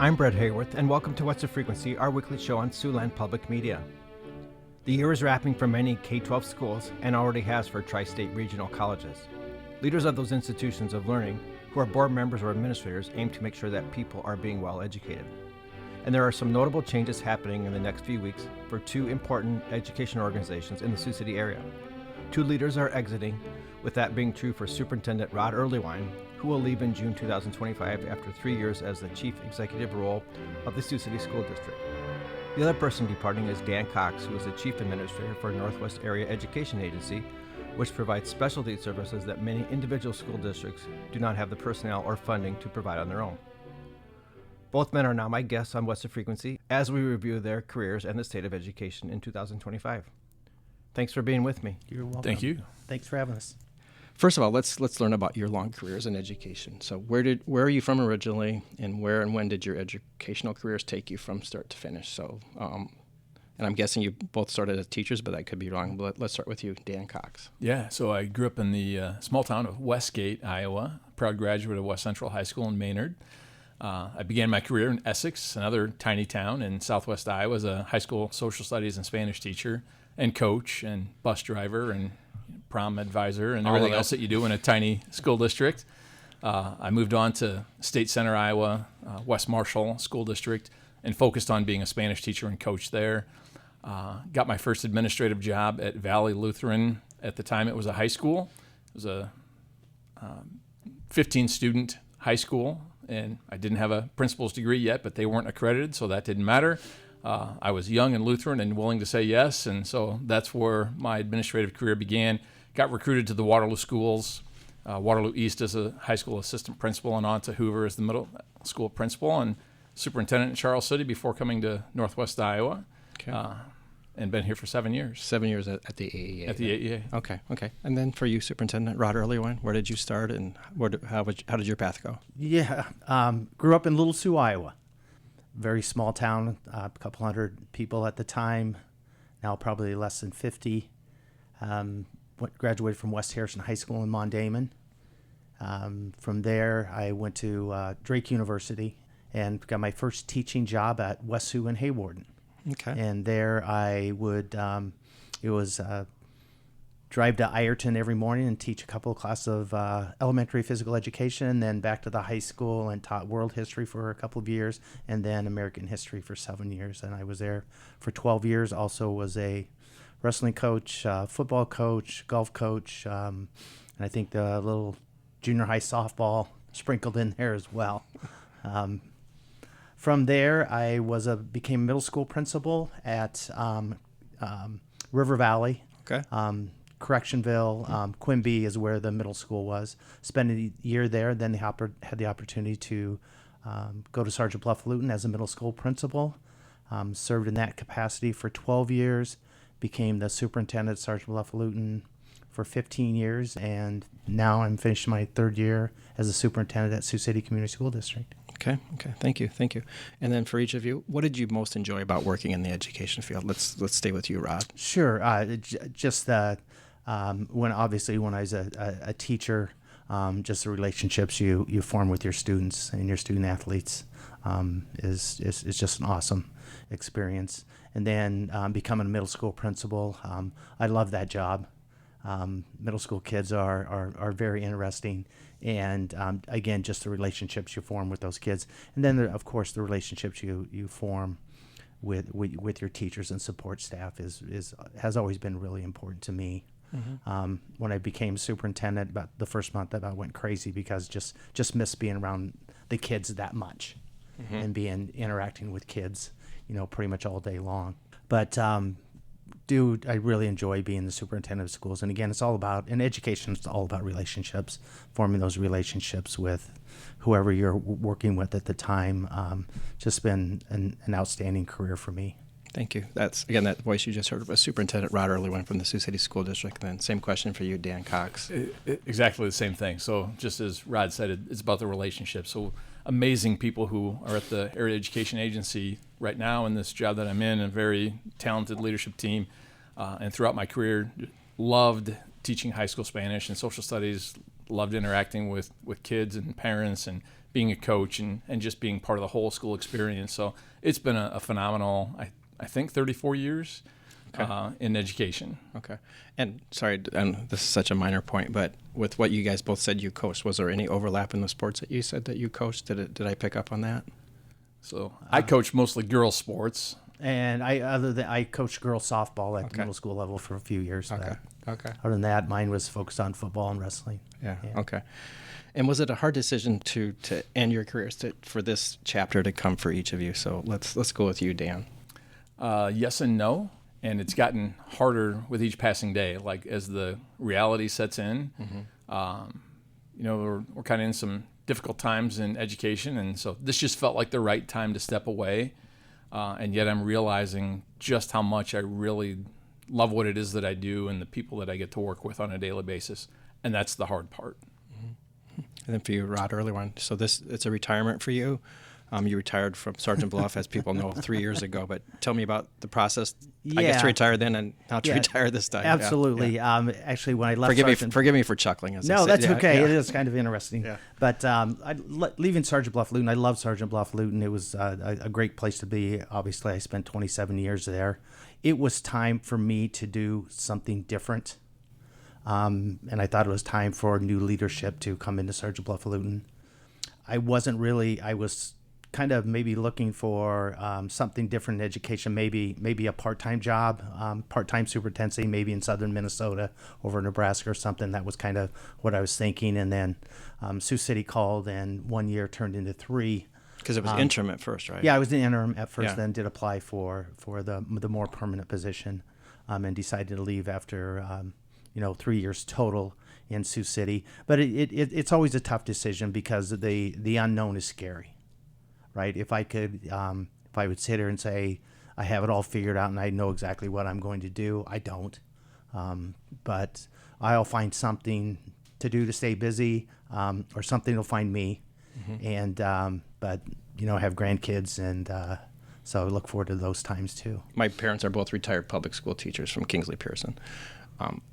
I'm Brett Hayworth, and welcome to What's the Frequency, our weekly show on Siouxland Public Media. The year is wrapping for many K-12 schools and already has for tri-state regional colleges. Leaders of those institutions of learning, who are board members or administrators, aim to make sure that people are being well educated. And there are some notable changes happening in the next few weeks for two important education organizations in the Sioux City area. Two leaders are exiting, with that being true for Superintendent Rod Earlywine, who will leave in June 2025 after 3 years as the chief executive role of the Sioux City School District. The other person departing is Dan Cox, who is the chief administrator for Northwest Area Education Agency, which provides specialty services that many individual school districts do not have the personnel or funding to provide on their own. Both men are now my guests on What's the Frequency as we review their careers and the state of education in 2025. Thanks for being with me. You're welcome. Thank you. Thanks for having us. First of all, let's learn about your long careers in education. So where are you from originally, and where and when did your educational careers take you from start to finish? So, and I'm guessing you both started as teachers, but that could be wrong. But let's start with you, Dan Cox. Yeah, so I grew up in the small town of Westgate, Iowa, proud graduate of West Central High School in Maynard. I began my career in Essex, another tiny town in southwest Iowa, as a high school social studies and Spanish teacher and coach and bus driver and prom advisor and everything else that you do in a tiny school district. I moved on to State Center, Iowa, West Marshall School District, and focused on being a Spanish teacher and coach there. Got my first administrative job at Valley Lutheran. At the time, it was a high school. It was a 15-student high school, and I didn't have a principal's degree yet, but they weren't accredited, so that didn't matter. I was young and Lutheran and willing to say yes, and so that's where my administrative career began. Got recruited to the Waterloo schools, Waterloo East as a high school assistant principal, and on to Hoover as the middle school principal and superintendent in Charles City before coming to Northwest Iowa. Okay. And been here for 7 years. 7 years at the AEA. At the AEA. Okay. And then for you, Superintendent Rod Earlywine, where did you start, and how did your path go? Yeah, grew up in Little Sioux, Iowa. Very small town, a couple hundred people at the time, now probably less than 50. Graduated from West Harrison High School in Mondamon. From there, I went to Drake University and got my first teaching job at West Sioux and Haywarden. Okay. And there I would, drive to Ireton every morning and teach a couple of classes of elementary physical education, and then back to the high school and taught world history for a couple of years, and then American history for 7 years. And I was there for 12 years. Also was a wrestling coach, football coach, golf coach, and I think the little junior high softball sprinkled in there as well. From there, I became middle school principal at River Valley. Okay. Correctionville, Quimby is where the middle school was. Spent a year there, then had the opportunity to go to Sergeant Bluff Luton as a middle school principal. Served in that capacity for 12 years, became the superintendent at Sergeant Bluff Luton for 15 years, and now I'm finishing my third year as a superintendent at Sioux City Community School District. Okay. Thank you. And then for each of you, what did you most enjoy about working in the education field? Let's stay with you, Rod. Sure. Just when I was a teacher, just the relationships you form with your students and your student athletes is just an awesome experience. And then becoming a middle school principal, I love that job. Middle school kids are very interesting, and again, just the relationships you form with those kids, and then of course the relationships you form with your teachers and support staff has always been really important to me. Mm-hmm. When I became superintendent, about the first month, I went crazy because just missed being around the kids that much, mm-hmm. and interacting with kids, pretty much all day long. But I really enjoy being the superintendent of schools. And again, in education, it's all about relationships, forming those relationships with whoever you're working with at the time. Just been an outstanding career for me. Thank you. That's, again, that voice you just heard was Superintendent Rod Earlywine from the Sioux City School District. And then same question for you, Dan Cox. Exactly the same thing. So just as Rod said, it's about the relationship. So amazing people who are at the Area Education Agency right now in this job that I'm in, a very talented leadership team. And throughout my career, loved teaching high school Spanish and social studies, loved interacting with kids and parents and being a coach and just being part of the whole school experience. So it's been a phenomenal, I think 34 years in education. Okay. And sorry, and this is such a minor point, but with what you guys both said you coached, was there any overlap in the sports that you said that you coached? Did I pick up on that? So I coach mostly girls sports. And I coached girls softball at the middle school level for a few years. Okay. Okay. Other than that, mine was focused on football and wrestling. Yeah. Okay. And was it a hard decision to end your careers for this chapter to come for each of you? So let's go with you, Dan. Yes and no. And it's gotten harder with each passing day. Like as the reality sets in, we're kind of in some difficult times in education. And so this just felt like the right time to step away. And yet I'm realizing just how much I really love what it is that I do and the people that I get to work with on a daily basis. And that's the hard part. And then for you, Rod, earlier on, so it's a retirement for you. You retired from Sergeant Bluff, as people know, 3 years ago. But tell me about the process. I guess to retire then and not to retire this time. Absolutely. Yeah. Actually, when I left forgive me for chuckling. No, that's okay. Yeah. It is kind of interesting. Yeah. But leaving Sergeant Bluff Luton, I love Sergeant Bluff Luton. It was a great place to be. Obviously, I spent 27 years there. It was time for me to do something different. And I thought it was time for new leadership to come into Sergeant Bluff Luton. I was kind of maybe looking for something different in education, maybe a part-time job, part-time superintendency, maybe in southern Minnesota, over Nebraska or something. That was kind of what I was thinking. And then Sioux City called, and 1 year turned into 3. Because it was interim at first, right? Yeah, I was in interim at first, then did apply for the more permanent position, and decided to leave after 3 years total in Sioux City. But it's always a tough decision because the unknown is scary. Right? If I would sit here and say I have it all figured out and I know exactly what I'm going to do, I don't. But I'll find something to do to stay busy, or something will find me. And but I have grandkids, and so I look forward to those times too. My parents are both retired public school teachers from Kingsley Pearson,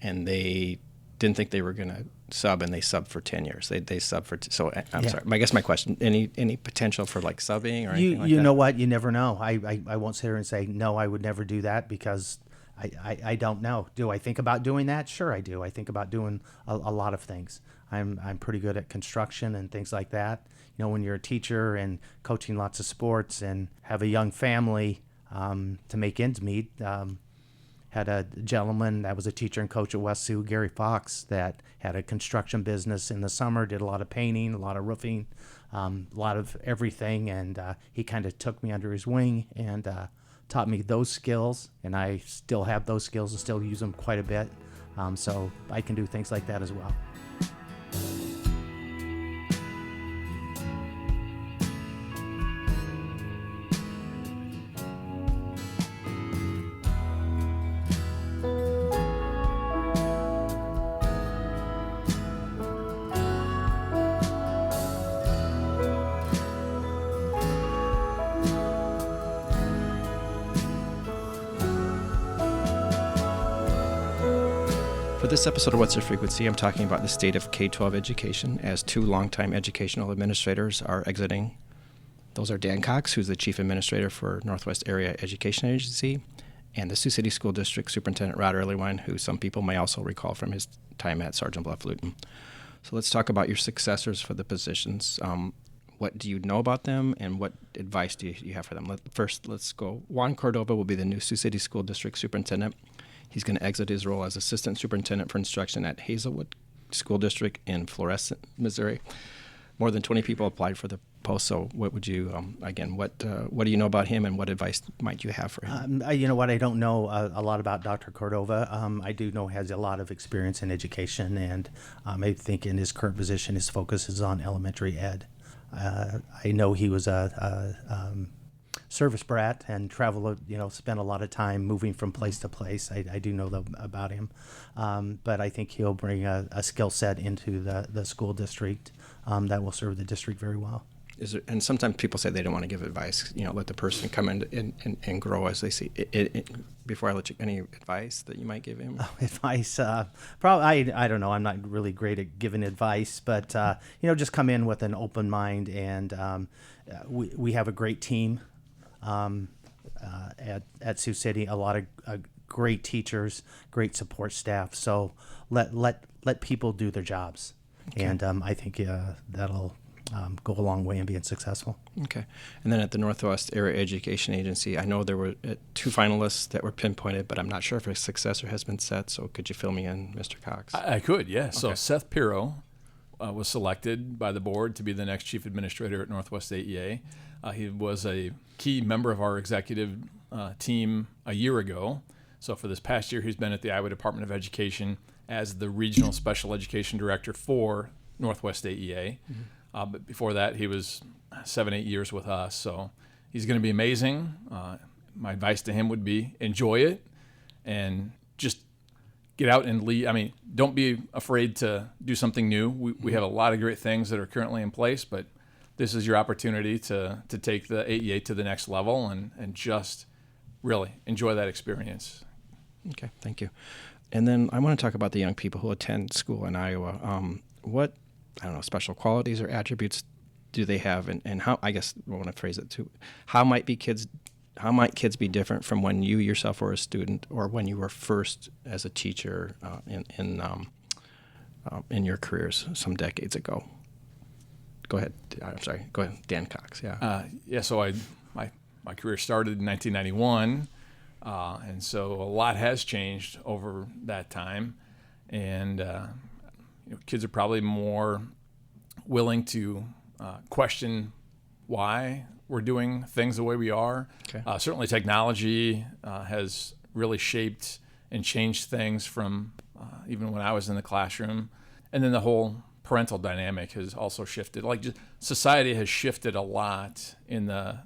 and they didn't think they were going to sub, and they subbed for 10 years. They subbed for so I'm sorry. I guess my question: any potential for like subbing or anything like that? You know what? You never know. I won't sit here and say no. I would never do that because I don't know. Do I think about doing that? Sure, I do. I think about doing a lot of things. I'm pretty good at construction and things like that. When you're a teacher and coaching lots of sports and have a young family, to make ends meet. Had a gentleman that was a teacher and coach at West Sioux, Gary Fox, that had a construction business in the summer, did a lot of painting, a lot of roofing, a lot of everything. And he kind of took me under his wing and taught me those skills. And I still have those skills and still use them quite a bit. So I can do things like that as well. For this episode of What's Your Frequency, I'm talking about the state of K-12 education as 2 longtime educational administrators are exiting. Those are Dan Cox, who's the Chief Administrator for Northwest Area Education Agency, and the Sioux City School District Superintendent Rod Earlywine, who some people may also recall from his time at Sergeant Bluff Luton. So let's talk about your successors for the positions. What do you know about them, and what advice do you have for them? First, let's go. Juan Cordova will be the new Sioux City School District Superintendent. He's going to exit his role as Assistant Superintendent for Instruction at Hazelwood School District in Florissant, Missouri. More than 20 people applied for the post. So what would you, what do you know about him, and what advice might you have for him? You know what? I don't know a lot about Dr. Cordova. I do know he has a lot of experience in education, and I think in his current position, his focus is on elementary ed. I know he was a service brat and traveled, spent a lot of time moving from place to place. I do know about him. But I think he'll bring a skill set into the school district that will serve the district very well. and sometimes people say they don't want to give advice, let the person come in and grow as they see it. Before I let you, any advice that you might give him? Advice, probably, I don't know. I'm not really great at giving advice, but, just come in with an open mind, and we have a great team at Sioux City, a lot of great teachers, great support staff. So let people do their jobs. Okay. And I think that'll go a long way in being successful. Okay. And then at the Northwest Area Education Agency, I know there were 2 finalists that were pinpointed, but I'm not sure if a successor has been set. So could you fill me in, Mr. Cox? I could, yeah. Okay. So Seth Pirro was selected by the board to be the next chief administrator at Northwest AEA. He was a key member of our executive team a year ago. So for this past year, he's been at the Iowa Department of Education as the regional special education director for Northwest AEA. Mm-hmm. But before that, he was 7-8 years with us. So he's going to be amazing. My advice to him would be enjoy it and just get out and lead. I mean, don't be afraid to do something new. We have a lot of great things that are currently in place, but this is your opportunity to take the AEA to the next level and just really enjoy that experience. Okay, thank you. And then I want to talk about the young people who attend school in Iowa. What, special qualities or attributes do they have, and how, I guess I want to phrase it too, how might kids be different from when you yourself were a student or when you were first as a teacher in your careers some decades ago? Go ahead. I'm sorry. Go ahead, Dan Cox. Yeah. So my career started in 1991. And so a lot has changed over that time, and kids are probably more willing to question why we're doing things the way we are. Okay. Certainly technology has really shaped and changed things from even when I was in the classroom, and then the whole parental dynamic has also shifted. Society has shifted a lot in the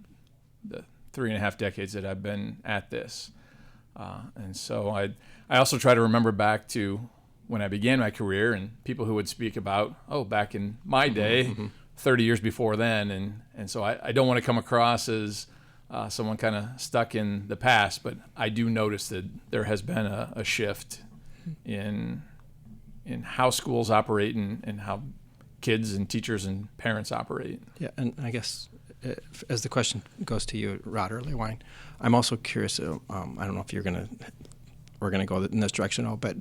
3.5 decades that I've been at this. And so I also try to remember back to when I began my career and people who would speak about, back in my day, 30 years before then. And so I don't want to come across as someone kind of stuck in the past, but I do notice that there has been a shift in how schools operate and how kids and teachers and parents operate. Yeah, and I guess as the question goes to you, Rod or Lewine, I'm also curious. I don't know if we're going to go in this direction, but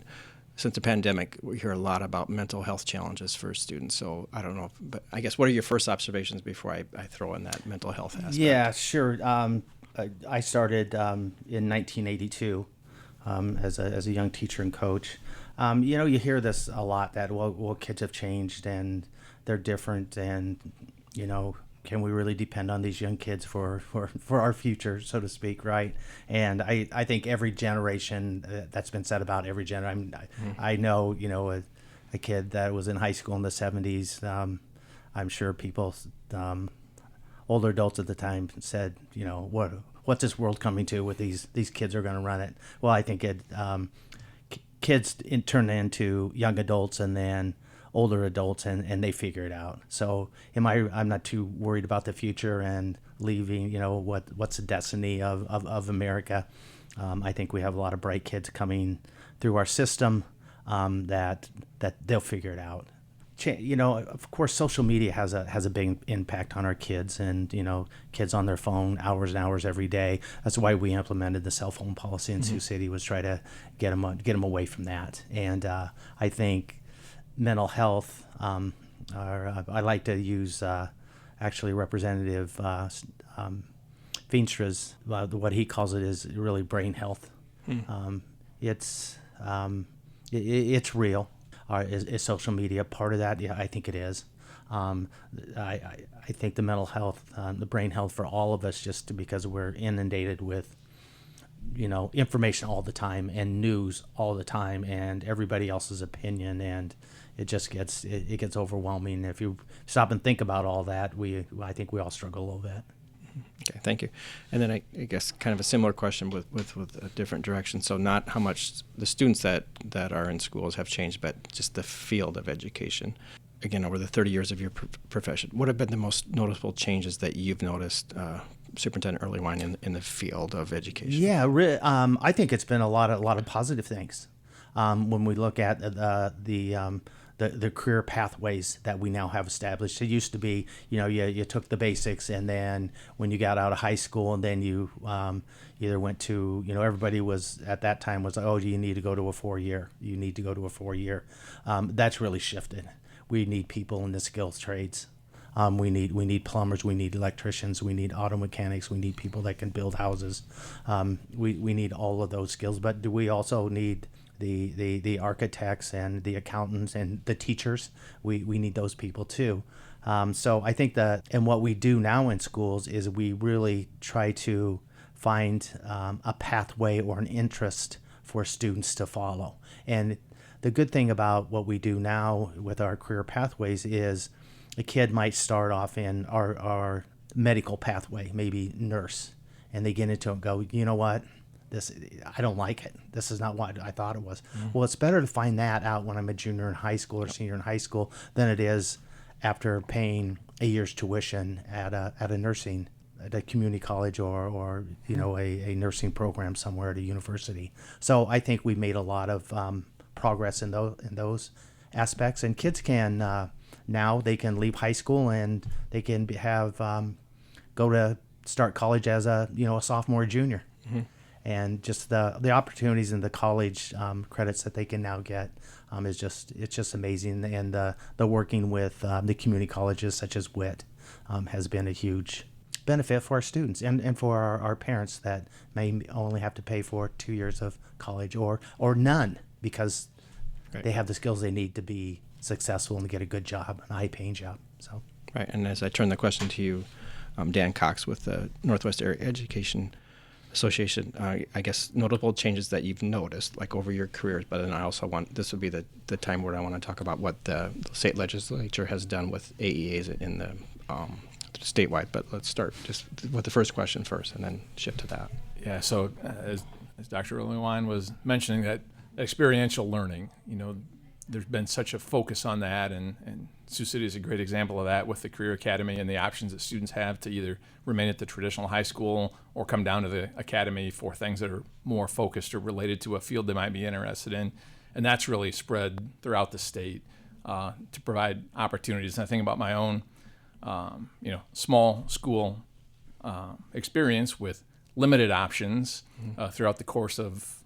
since the pandemic, we hear a lot about mental health challenges for students. So I don't know, but I guess what are your first observations before I throw in that mental health aspect? Yeah, sure. I started in 1982 as a young teacher and coach. You hear this a lot that kids have changed and they're different, and can we really depend on these young kids for our future, so to speak, right? And I think every generation, that's been said about every generation. I know, a kid that was in high school in the 70s, I'm sure people, older adults at the time said, what's this world coming to with these kids are going to run it? Well, I think kids turn into young adults and then older adults, and they figure it out. So I'm not too worried about the future and leaving, what's the destiny of America. I think we have a lot of bright kids coming through our system that they'll figure it out. Of course, social media has a big impact on our kids, and kids on their phone hours and hours every day. That's why we implemented the cell phone policy in Sioux City, was try to get them away from that. And I think mental health, I like to use actually Representative Veenstra's, what he calls it is really brain health. It's real. Is social media part of that? Yeah, I think it is. I think the mental health, the brain health for all of us, just because we're inundated with information all the time and news all the time and everybody else's opinion, and it just gets overwhelming. If you stop and think about all that, I think we all struggle a little bit. Okay, thank you. And then I guess kind of a similar question with a different direction. So not how much the students that are in schools have changed, but just the field of education. again, over the 30 years of your profession, what have been the most noticeable changes that you've noticed, Superintendent Earlywine, in the field of education? Yeah, I think it's been a lot of positive things. When we look at the career pathways that we now have established. It used to be, you took the basics, and then when you got out of high school, and then you either went to, everybody was at that time was like, oh, you need to go to a 4-year. You need to go to a 4-year. That's really shifted. We need people in the skills trades. We need plumbers, we need electricians, we need auto mechanics, we need people that can build houses. We need all of those skills, but do we also need the architects and the accountants and the teachers? We need those people too. So I think and what we do now in schools is we really try to find a pathway or an interest for students to follow. And the good thing about what we do now with our career pathways is a kid might start off in our medical pathway, maybe nurse, and they get into it and go, you know what? I don't like it. This is not what I thought it was. Mm-hmm. Well, it's better to find that out when I'm a junior in high school or senior in high school than it is after paying a year's tuition at a community college or a nursing program somewhere at a university. So I think we've made a lot of progress in those aspects, and kids can now they can leave high school and they can go to start college as a sophomore or junior. Mm-hmm. And just the opportunities in the college credits that they can now get it's just amazing. And the working with the community colleges such as WIT has been a huge benefit for our students and for our parents that may only have to pay for 2 years of college or none because they have the skills they need to be successful and to get a good job, an high-paying job. So right. And as I turn the question to you, Dan Cox with the Northwest Area Education Association, I guess notable changes that you've noticed like over your careers, but then I also this would be the time where I want to talk about what the state legislature has done with AEAs in the statewide. But let's start just with the first question first and then shift to that. Yeah, so as Dr. Earlywine was mentioning, that experiential learning, there's been such a focus on that, and Sioux City is a great example of that with the Career Academy and the options that students have to either remain at the traditional high school or come down to the academy for things that are more focused or related to a field they might be interested in. And that's really spread throughout the state to provide opportunities. And I think about my own, small school experience with limited options throughout the course of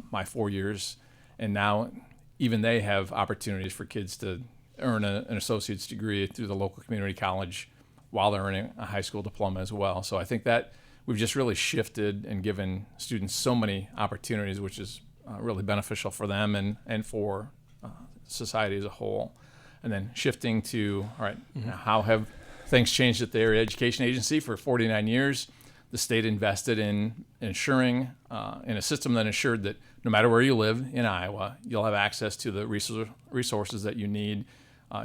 my 4 years. And now even they have opportunities for kids to earn an associate's degree through the local community college while they're earning a high school diploma as well. So I think that we've just really shifted and given students so many opportunities, which is really beneficial for them and for society as a whole. And then shifting to, all right, how have things changed at the Area Education Agency? For 49 years, the state invested in ensuring, in a system that ensured that no matter where you live in Iowa, you'll have access to the resources that you need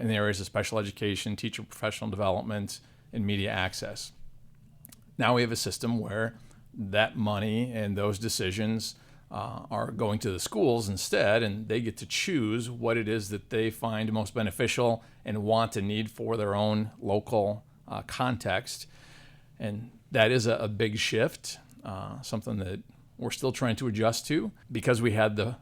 in the areas of special education, teacher professional development, and media access. Now we have a system where that money and those decisions are going to the schools instead, and they get to choose what it is that they find most beneficial and want and need for their own local context. And that is a big shift, something that we're still trying to adjust to because we had the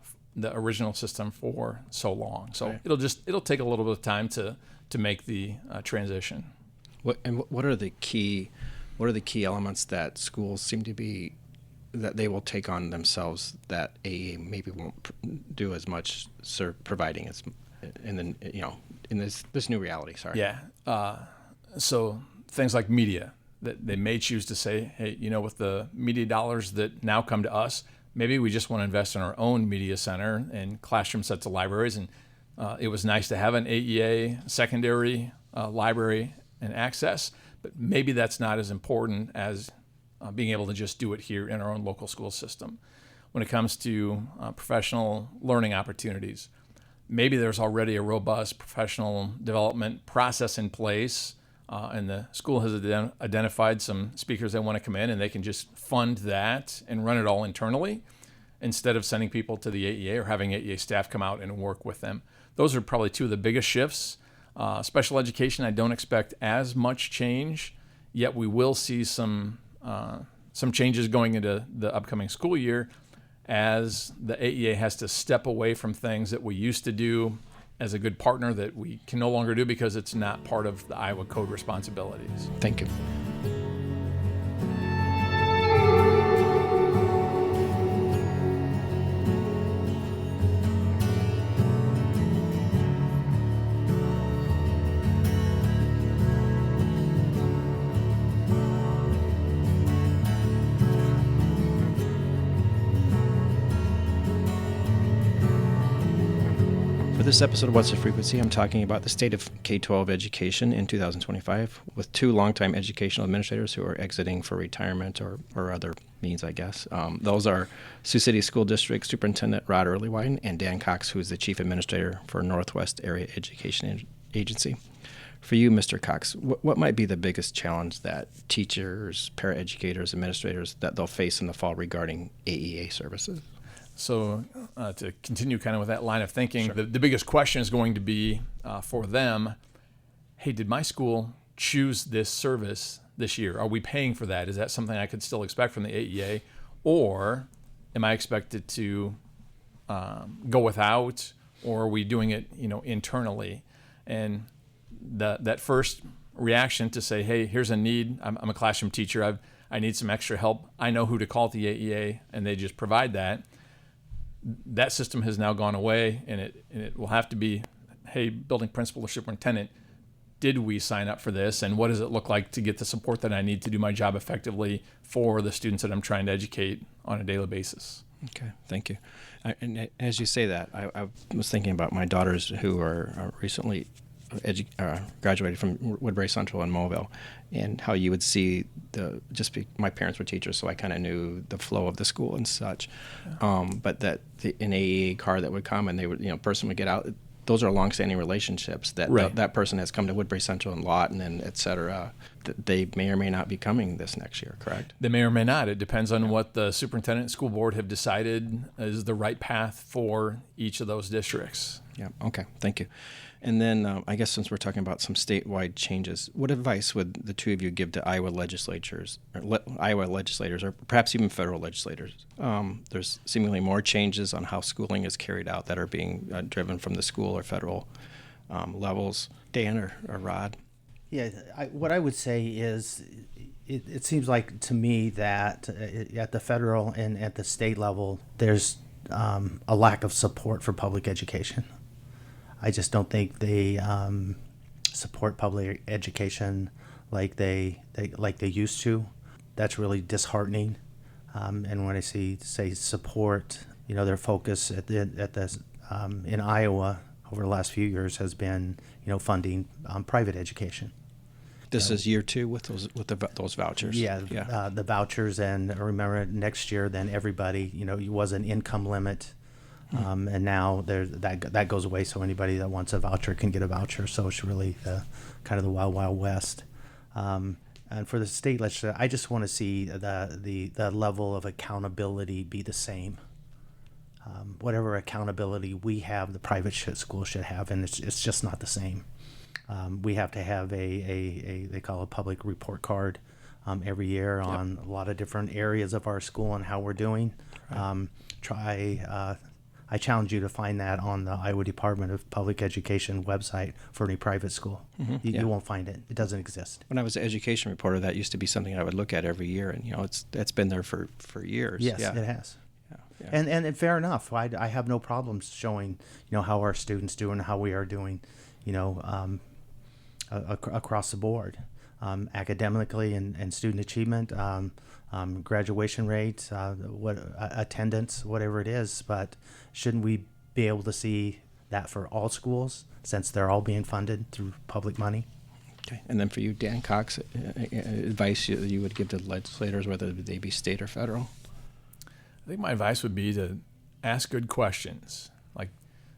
original system for so long. So right. It'll take a little bit of time to make the transition. What are the key elements that schools seem to be that they will take on themselves that AEA maybe won't do as much providing as in this new reality? Sorry. Yeah. So things like media. That they may choose to say, hey, with the media dollars that now come to us, maybe we just want to invest in our own media center and classroom sets of libraries. And it was nice to have an AEA secondary library and access, but maybe that's not as important as being able to just do it here in our own local school system. When it comes to professional learning opportunities, maybe there's already a robust professional development process in place. And the school has identified some speakers that want to come in, and they can just fund that and run it all internally instead of sending people to the AEA or having AEA staff come out and work with them. Those are probably two of the biggest shifts. Special education, I don't expect as much change, yet we will see some changes going into the upcoming school year as the AEA has to step away from things that we used to do as a good partner that we can no longer do because it's not part of the Iowa Code responsibilities. Thank you. For this episode of What's the Frequency, I'm talking about the state of K-12 education in 2025 with two longtime educational administrators who are exiting for retirement or other means, I guess. Those are Sioux City School District Superintendent Rod Earlywine and Dan Cox, who is the Chief Administrator for Northwest Area Education Agency. For you, Mr. Cox, what might be the biggest challenge that teachers, paraeducators, administrators that they'll face in the fall regarding AEA services? So to continue kind of with that line of thinking, Sure. the biggest question is going to be for them, hey, did my school choose this service this year? Are we paying for that? Is that something I could still expect from the AEA? Or am I expected to go without, or are we doing it internally? And that first reaction to say, hey, here's a need. I'm a classroom teacher. I need some extra help. I know who to call at the AEA, and they just provide that. That system has now gone away, and it will have to be, hey, building principal or superintendent, did we sign up for this, and what does it look like to get the support that I need to do my job effectively for the students that I'm trying to educate on a daily basis? Okay, thank you. And as you say that, I was thinking about my daughters who are recently graduated from Woodbury Central in Mobile, and how you would see my parents were teachers, so I kind of knew the flow of the school and such. Yeah. But that an AEA car that would come and they would, person would get out. Those are longstanding relationships that right. that person has come to Woodbury Central and Lawton and et cetera. They may or may not be coming this next year, correct? They may or may not. It depends on what the superintendent and school board have decided is the right path for each of those districts. Yeah, okay, thank you. And then I guess since we're talking about some statewide changes, what advice would the two of you give to Iowa legislators, or perhaps even federal legislators? There's seemingly more changes on how schooling is carried out that are being driven from the school or federal levels. Dan or Rod? Yeah, what I would say is it seems like to me that at the federal and at the state level, there's a lack of support for public education. I just don't think they support public education like they used to. That's really disheartening. And when I say support, their focus in Iowa over the last few years has been funding private education. This is year two with those vouchers. Yeah. The vouchers, and remember next year, then everybody was an income limit. And now that goes away, so anybody that wants a voucher can get a voucher. So it's really kind of the wild, wild west. And for the state legislature, I just want to see the level of accountability be the same. Whatever accountability we have, the private school should have, and it's just not the same. We have to have a they call a public report card every year on a lot of different areas of our school and how we're doing. Right. I challenge you to find that on the Iowa Department of Public Education website for any private school. Mm-hmm. You won't find it. It doesn't exist. When I was an education reporter, that used to be something I would look at every year, and it's been there for years. Yes, it has. Yeah. And fair enough. I have no problems showing how our students do and how we are doing, across the board, academically and student achievement. Graduation rate, attendance, whatever it is, but shouldn't we be able to see that for all schools since they're all being funded through public money? Okay, and then for you, Dan Cox, advice you would give to legislators, whether they be state or federal? I think my advice would be to ask good questions, like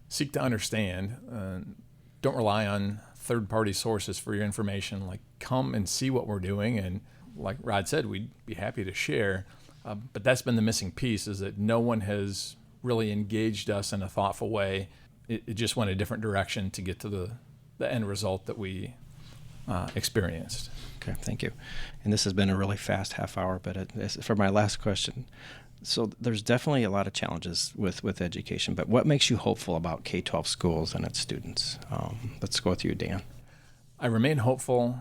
seek to understand. Don't rely on third-party sources for your information. Like come and see what we're doing, and like Rod said, we'd be happy to share, but that's been the missing piece, is that no one has really engaged us in a thoughtful way. It just went a different direction to get to the end result that we experienced. Okay, thank you. And this has been a really fast half hour, but for my last question, so there's definitely a lot of challenges with education, but what makes you hopeful about K-12 schools and its students? Let's go with you, Dan. I remain hopeful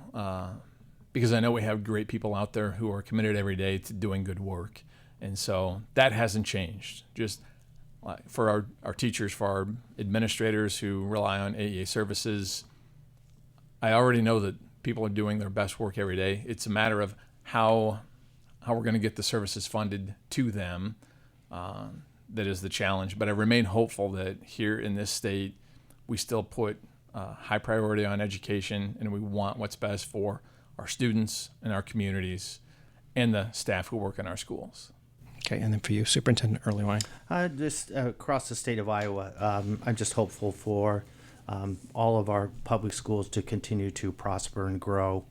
because I know we have great people out there who are committed every day to doing good work. And so that hasn't changed. Just for our teachers, for our administrators who rely on AEA services, I already know that people are doing their best work every day. It's a matter of how we're going to get the services funded to them that is the challenge. But I remain hopeful that here in this state, we still put high priority on education, and we want what's best for our students and our communities and the staff who work in our schools. Okay, and then for you, Superintendent Earlywine. Just across the state of Iowa, I'm just hopeful for all of our public schools to continue to prosper and grow.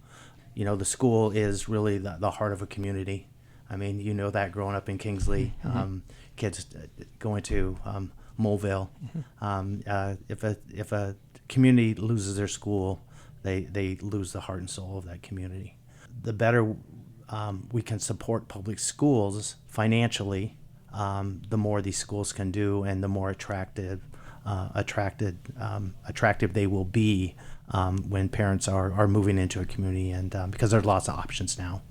You know, the school is really the heart of a community. I mean, you know that growing up in Kingsley, kids going to Moleville. If a community loses their school, they lose the heart and soul of that community. The better we can support public schools financially, the more these schools can do, and the more attractive they will be when parents are moving into a community, and because there's lots of options now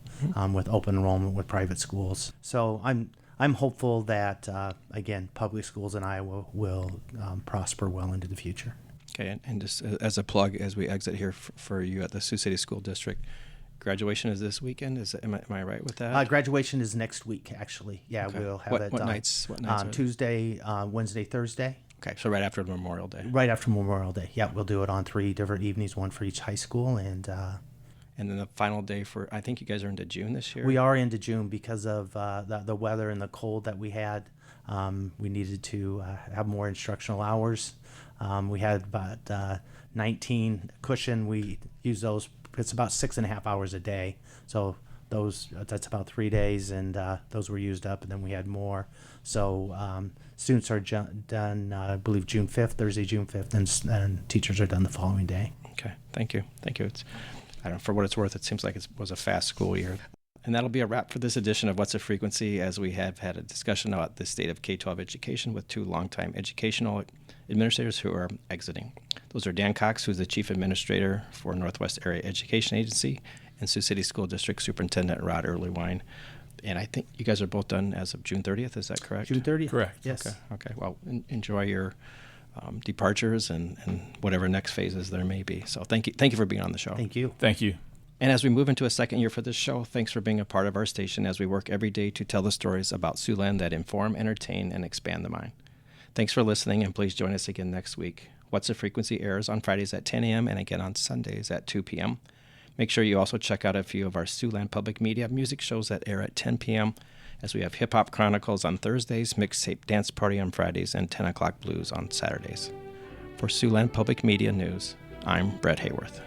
with open enrollment with private schools. So I'm hopeful that again, public schools in Iowa will prosper well into the future. Okay, and just as a plug, as we exit here for you at the Sioux City School District, graduation is this weekend. Am I right with that? Graduation is next week, actually. Yeah, Okay. we'll have it. What nights? What nights? Tuesday, Wednesday, Thursday. Okay, so right after Memorial Day. Right after Memorial Day. Yeah, we'll do it on 3 different evenings, one for each high school, and then the final day I think you guys are into June this year? we are into June because of the weather and the cold that we had. We needed to have more instructional hours. We had about 19 cushion. We use those. It's about 6.5 hours a day. So that's about 3 days, and those were used up, and then we had more. So students are done, I believe, Thursday, June 5th, and teachers are done the following day. Okay, thank you. It's, I don't know, for what it's worth, it seems like it was a fast school year. And that'll be a wrap for this edition of What's a Frequency, as we have had a discussion about the state of K-12 education with 2 longtime educational administrators who are exiting. Those are Dan Cox, who's the Chief Administrator for Northwest Area Education Agency, and Sioux City School District Superintendent Rod Earlywine. And I think you guys are both done as of June 30th, is that correct? June 30th? Correct. Yes. Okay. Well, enjoy your departures and whatever next phases there may be. So thank you for being on the show. Thank you. Thank you. And as we move into a second year for this show, thanks for being a part of our station as we work every day to tell the stories about Siouxland that inform, entertain, and expand the mind. Thanks for listening, and please join us again next week. What's a Frequency airs on Fridays at 10 a.m. and again on Sundays at 2 p.m. Make sure you also check out a few of our Siouxland Public Media music shows that air at 10 p.m., as we have Hip Hop Chronicles on Thursdays, Mixtape Dance Party on Fridays, and 10 o'clock Blues on Saturdays. For Siouxland Public Media News, I'm Brett Hayworth.